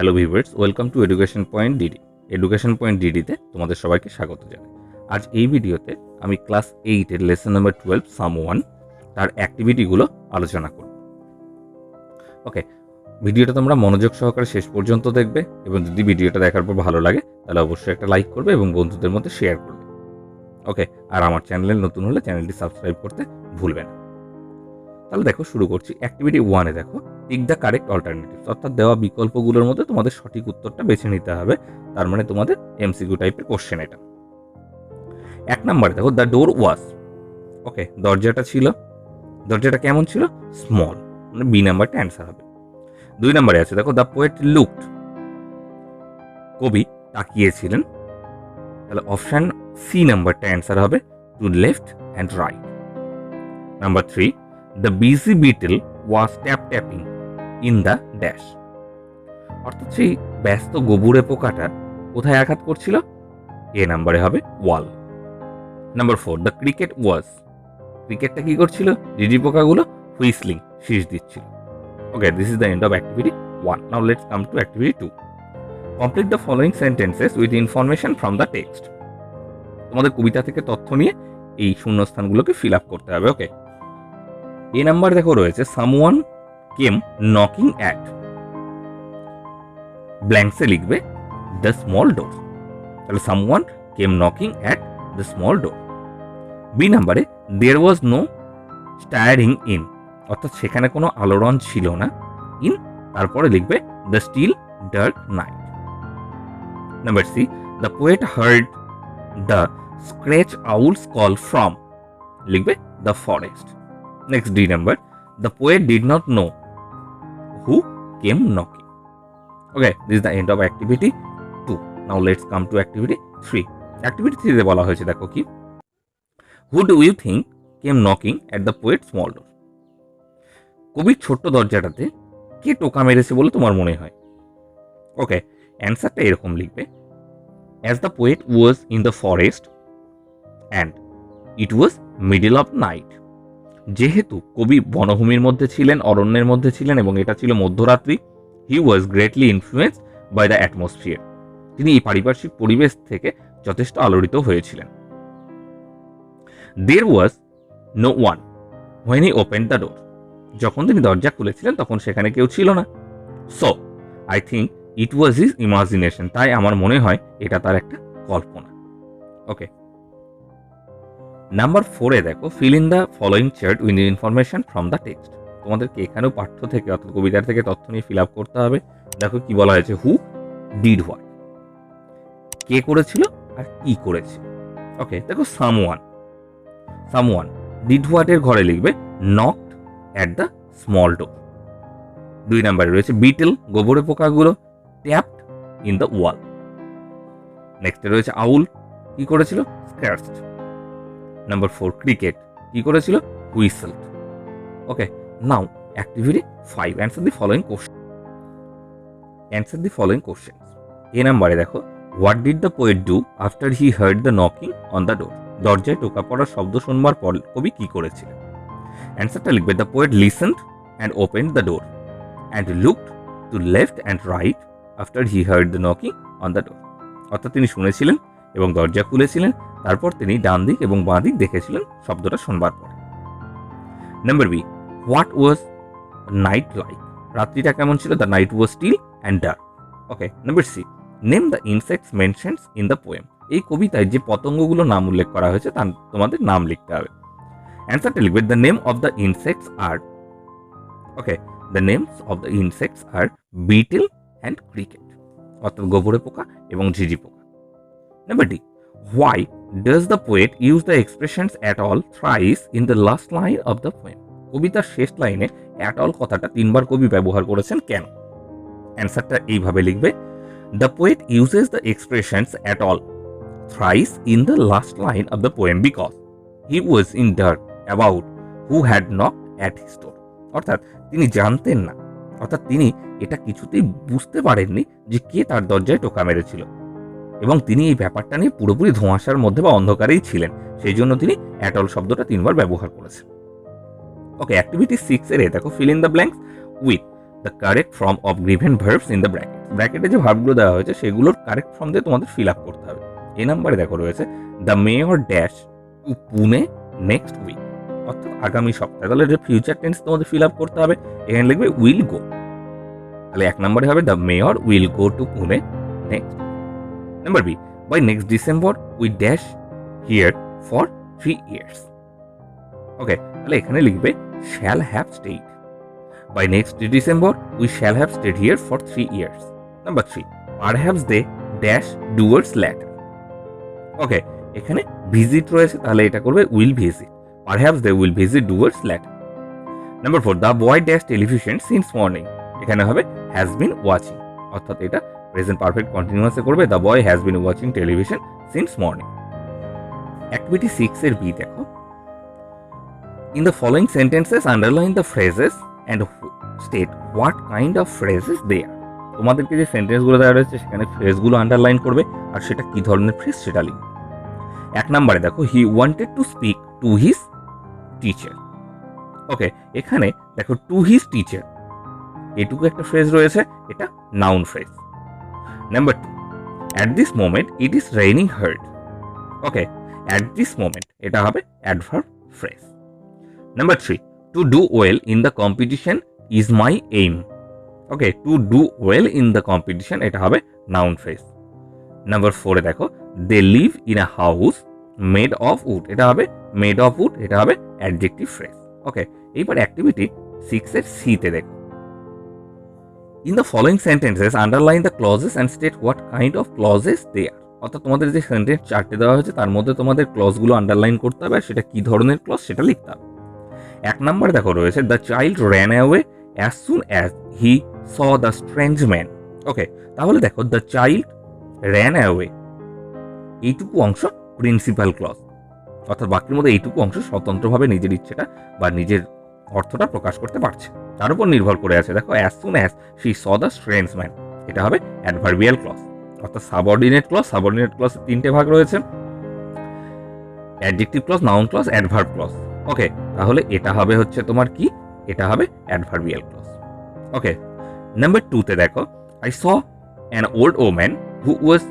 Hello viewers, welcome to education point DD. Education point ডিডিতে তোমাদের সবাইকে স্বাগত জানাই। আজ এই ভিডিওতে আমি ক্লাস 8-এর লেসন নাম্বার 12 সাম 1 তার অ্যাক্টিভিটিগুলো আলোচনা করব। ওকে, ভিডিওটা তোমরা মনোযোগ সহকারে শেষ পর্যন্ত দেখবে এবং যদি ভিডিওটা দেখার পর ভালো লাগে তাহলে অবশ্যই একটা লাইক করবে এবং বন্ধুদের মধ্যে শেয়ার করবে। ওকে, আর আমার চ্যানেলে নতুন হলে চ্যানেলটি সাবস্ক্রাইব করতে ভুলবে না। তাহলে দেখো, শুরু করছি। অ্যাক্টিভিটি 1-এ দেখো, টিক দ্য কারেক্ট অল্টারনেটিভস, অর্থাৎ দেওয়া বিকল্পগুলোর মধ্যে তোমাদের সঠিক উত্তরটা বেছে নিতে হবে। তার মানে তোমাদের এমসিকিউ টাইপের কোশ্চেন এটা। 1 নম্বরে দেখো, দ্য ডোর ওয়াজ, ওকে, দরজাটা ছিল, দরজাটা কেমন ছিল? স্মল, মানে বি নাম্বারটা অ্যান্সার হবে। 2 নম্বরে আছে দেখো, দ্য পোয়েট লুকড, কবি তাকিয়েছিলেন, তাহলে অপশন সি নাম্বারটা অ্যান্সার হবে, to left and right. Number 3, the busy beetle was tapping in the dash, অর্থাৎ সেই ব্যস্ত গোবরে পোকাটা কোথায় আঘাত করছিল? এ নাম্বারে হবে wall. Number 4, the cricket was, ক্রিকেটটা কি করছিল? ঝিঝি পোকাগুলো হুইসলিং, শীষ দিচ্ছিল। Okay, this is the end of activity 1. Now let's come to activity 2. Complete the following sentences with information from the text. তোমাদের কবিতা থেকে তথ্য নিয়ে এই শূন্যস্থানগুলোকে ফিল আপ করতে হবে। ওকে, এ নাম্বার দেখো রয়েছে, সামওয়ান কেম নকিং অ্যাট, ব্ল্যাঙ্কসে লিখবে দ্য স্মল ডোর, তাহলে someone came knocking at the small door. B নাম্বারে, দেয়ার ওয়াজ নো স্টায়ারিং ইন, অর্থাৎ সেখানে কোনো আলোড়ন ছিল না। ইন, তারপরে লিখবে the still dark night. Number C, the poet heard the screech owl's call from, লিখবে the forest. Next, D number, the poet did not know who came knocking. Okay, this is the end of activity 2. Now let's come to activity 3. Activity 3 তে বলা হয়েছে দেখো কি, who do you think came knocking at the poet's small door? কবির ছোট্ট দরজাটাতে কে টোকা মেরেছে বলে তোমার মনে হয়? ওকে, অ্যান্সারটা এরকম লিখবে, as the poet was in the forest and it was middle of night. যেহেতু কবি বনভূমির মধ্যে ছিলেন, অরণ্যের মধ্যে ছিলেন এবং এটা ছিল মধ্যরাত্রি, he was greatly influenced by the atmosphere, তিনি এই পারিপার্শ্বিক পরিবেশ থেকে যথেষ্ট আলোড়িত হয়েছিলেন। There was no one when he opened the door, যখন তিনি দরজা খুলেছিলেন তখন সেখানে কেউ ছিল না। So I think it was his imagination, তাই আমার মনে হয় এটা তার একটা কল্পনা। ওকে, নাম্বার 4-এ দেখো, fill in the following chart with information from the text. তোমাদেরকে এখানেও পাঠ্য থেকে অর্থাৎ কবিতার থেকে তথ্য নিয়ে ফিল আপ করতে হবে। দেখো কি বলা হয়েছে, হু ডিড হোয়াট, কে করেছিল আর কি করেছে। ওকে, দেখো সামওয়ান ডিড হোয়াটের ঘরে লিখবে নকড অ্যাট দ্য স্মল ডোর। 2 নম্বরে রয়েছে বিটেল, গোবরে পোকাগুলো ট্যাপড ইন দ্য ওয়াল। নেক্সটে রয়েছে আউল, কি করেছিল? স্ক্র্যাচড। নাম্বার 4, ক্রিকেট, কি করেছিল? Whistled. Okay, now activity 5, answer the following questions. এ নাম্বারে দেখো, what did the poet do after he heard the knocking on the door, দরজায় টোকা পড়ার শব্দ শুনবার পর কবি কি করেছিলেন? অ্যান্সারটা লিখবে, the poet listened and opened the door and looked to left and right after he heard the knocking on the door, অর্থাৎ তিনি শুনেছিলেন এবং দরজা খুলেছিলেন, তারপর তিনি ডান দিক এবং বাঁ দিক দেখেছিলেন শব্দটা শোনবার পর। Number B, what was night like, রাত্রিটা কেমন ছিল? The night was still and dark. Okay, number C, name the insects mentions in the poem, এই কবিতায় যে পতঙ্গগুলো নাম উল্লেখ করা হয়েছে তার তোমাদের নাম লিখতে হবে। অ্যান্সারটা লিখবে, the name of the insects R, okay, the names of the insects R betel and cricket, অর্থাৎ গোবরে পোকা এবং ঝিঝি পোকা। Number D, why does the poet use the expressions at all thrice in the last line of the poem? কবিতার শেষ লাইনে at all কথাটা 3 বার কবি ব্যবহার করেছেন কেন? অ্যান্সারটা এইভাবে লিখবে, the poet uses the expressions at all thrice in the last line of the poem because he was in doubt about who had knocked at his door, অর্থাৎ তিনি জানতেন না, অর্থাৎ তিনি এটা কিছুতেই বুঝতে পারেননি যে কে তার দরজায় টোকা মেরেছিল এবং তিনি এই ব্যাপারটা নিয়ে পুরোপুরি ধোঁয়াশার মধ্যে বা অন্ধকারেই ছিলেন, সেই জন্য তিনি অ্যাট অল শব্দটা 3 বার ব্যবহার করেছেন। ওকে, অ্যাক্টিভিটি 6-এর দেখো, fill in the blanks with the correct form of given verbs in the brackets. ব্র্যাকেটে যে ভার্বগুলো দেওয়া হয়েছে সেগুলোর কারেক্ট ফর্ম দিয়ে তোমাদের ফিল আপ করতে হবে। এই নাম্বারে দেখো রয়েছে the mayor dash to Pune next week, অর্থাৎ আগামী সপ্তাহে। তাহলে যে ফিউচার টেন্স তোমাদের ফিল আপ করতে হবে, এখানে লিখবে উইল গো। তাহলে 1 নম্বরে হবে the mayor will go to Pune next. Number B, by next December we dash here for 3 years। Okay, তাহলে এখানে লিখবে shall have stayed. By next December we shall have stayed here for 3 years। Number 3, perhaps they dash Dooars later. Okay, এখানে visit রয়েছে, তাহলে এটা করবে will visit. Perhaps they will visit Dooars later. Number 4, the boy dash television since morning. এখানে হবে has been watching, অর্থাৎ এটা present perfect কন্টিনিউয়াসে করবে the boy has been watching television since morning. Activity 6 এর বি দেখো, in the following sentences underline the phrases and state what kind of phrases they are. তোমাদেরকে যে সেন্টেন্সগুলো দেওয়া রয়েছে সেখানে ফ্রেজগুলো আন্ডারলাইন করবে আর সেটা কি ধরনের ফ্রেজ সেটা লিখবে। 1 নম্বরে দেখো he wanted to speak to his teacher. Okay, এখানে দেখো টু হিজ টিচার, এটুকু একটা ফ্রেজ রয়েছে, এটা noun phrase. Number 2, at this moment it is raining hard. Okay, at this moment এটা হবে adverb phrase. Number 3, to do well in the competition is my aim. Okay, to do well in the competition এটা হবে noun phrase. Number 4 এ দেখো they live in a house made of wood, এটা হবে made of wood, এটা হবে adjective phrase. ওকে, এইবার activity 6 এর সি তে দেখো, in the following sentences underline the clauses and state what kind of clauses they are. অর্থাৎ তোমাদের যে সেন্টেন্স 4টে দেওয়া হয়েছে তার মধ্যে তোমাদের ক্লজগুলো আন্ডারলাইন করতে হবে আর সেটা কি ধরনের ক্লজ সেটা লিখতে হবে। 1 নম্বরে দেখো রয়েছে the child ran away as soon as he saw the strange man. Okay, তাহলে দেখো দ্য চাইল্ড র্যান অ্যাওয়ে, এইটুকু অংশ প্রিন্সিপাল ক্লজ, অর্থাৎ বাক্যের মধ্যে এইটুকু অংশ স্বতন্ত্রভাবে নিজের ইচ্ছেটা বা নিজের অর্থটা প্রকাশ করতে পারছে, তার উপর নির্ভর করে আছে। দেখো as soon as she saw the strange man, এটা হবে অ্যাডভার্বিয়াল ক্লজ, অর্থাৎ সাবঅর্ডিনেট ক্লজ। সাবঅর্ডিনেট ক্লজ 3টে ভাগ রয়েছে, adjective clause, noun clause, adverb clause. Okay, তাহলে এটা হবে হচ্ছে তোমার কি, এটা হবে অ্যাডভার্বিয়াল ক্লজ। ওকে, নাম্বার 2 তে দেখো I saw an old woman who was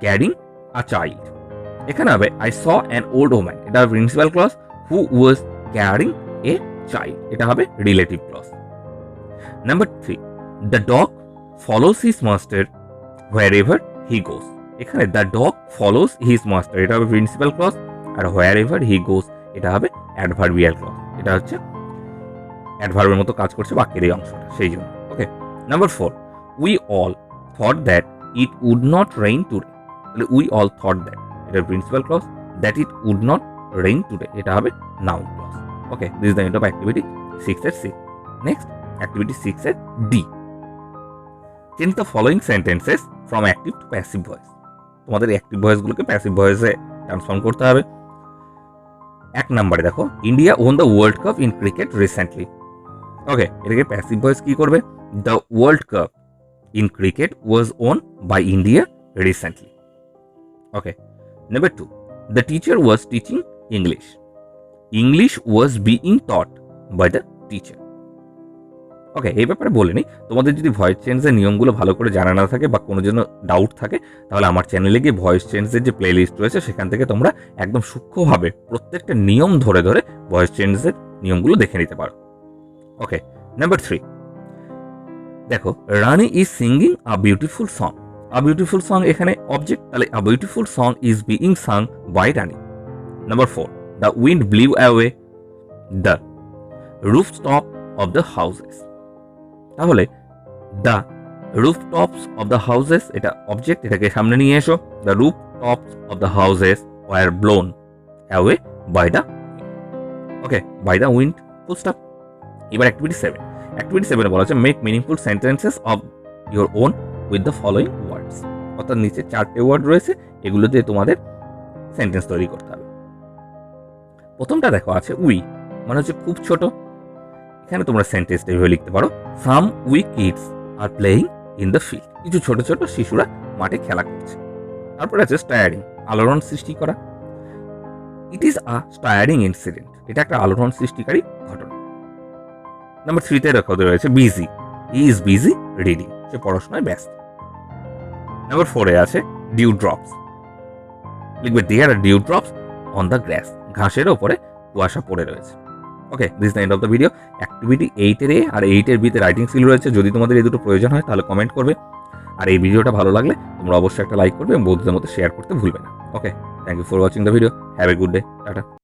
carrying a child. এখানে হবে I saw an old woman, এটা হবে principal clause, who was carrying a child, এটা হবে relative clause. Number 3, the dog follows his master wherever he goes. এখানে the dog follows his master, এটা হবে principal clause, আর wherever he goes এটা হবে অ্যাডভার্বিয়াল ক্লজ। এটা হচ্ছে অ্যাডভার্বের মতো কাজ করছে বাক্যের এই অংশটা, সেই জন্য। Okay, number 4, we all thought that it would not rain today. তাহলে উই অল থট দ্যাট, এটা principal clause, that it would not rain today এটা হবে noun clause. Okay, this is the end of activity 6 এর C. Next activity 6 এর D, change the following sentences from active to passive voice. তোমাদের active ভয়েসগুলোকে passive ভয়েসে transform করতে হবে। 1 নম্বরে দেখো India on the world cup in cricket recently. Okay, এটাকে প্যাসিভ ভয়েস কি করবে, the world cup in cricket was won by India recently. Okay, number 2, the teacher was teaching English. English was being taught by the teacher. Okay, এই ব্যাপারে বলে নিই, তোমাদের যদি voice চেঞ্জের নিয়মগুলো ভালো করে জানা না থাকে বা কোনো জন্য ডাউট থাকে তাহলে আমার চ্যানেলে গিয়ে ভয়েস চেঞ্জের যে প্লে লিস্ট রয়েছে সেখান থেকে তোমরা একদম সূক্ষ্মভাবে প্রত্যেকটা নিয়ম ধরে ধরে ভয়েস চেঞ্জের নিয়মগুলো দেখে নিতে পারো। ওকে, নাম্বার 3, দেখো Rani is singing a beautiful song. A beautiful song এখানে অবজেক্ট, তাহলে a beautiful song is being sung by Rani. Number 4, the wind blew away the rooftop of the houses. তাহলে the rooftops of the houses এটা object, এটাকে সামনে নিয়ে এসো। The rooftops of the houses were blown away by the, okay, by the wind, full stop. এবার activity 7, activity 7 বলা হচ্ছে make meaningful sentences of your own with the following ওয়ার্ডস। অর্থাৎ নিচে 4টে ওয়ার্ড রয়েছে, এগুলো দিয়ে তোমাদের সেন্টেন্স তৈরি করতে হবে। প্রথমটা দেখো আছে উই, মানে হচ্ছে খুব ছোট। এখানে তোমরা সেন্টেন্সটা এভাবে লিখতে পারো, some we kids are playing in the field. কিছু ছোট ছোট শিশুরা মাঠে খেলা করছে। তারপরে আছে স্টায়ারিং, আলোড়ন সৃষ্টি করা। ইট ইজ আ স্টায়ারিং ইনসিডেন্ট, এটা একটা আলোড়ন সৃষ্টিকারী ঘটনা। নাম্বার 3 তে রয়েছে busy, he is busy reading, সে পড়াশোনায় ব্যস্ত। নাম্বার 4-এ আছে ডিউ ড্রপস। লিখবে there are dew drops on the grass. ঘাসের ওপরে কুয়াশা পড়ে রয়েছে। Okay, this the end of the video. Activity 8-এর A আর 8-এর B তে রাইটিং স্কিল রয়েছে। যদি তোমাদের এই দুটো প্রয়োজন হয় তাহলে কমেন্ট করবে। আর এই ভিডিওটা ভালো লাগলে তোমরা অবশ্যই একটা লাইক করবে এবং বন্ধুদের মধ্যে শেয়ার করতে ভুলবে না। Okay, thank you for watching the video. Have a good day. Tata.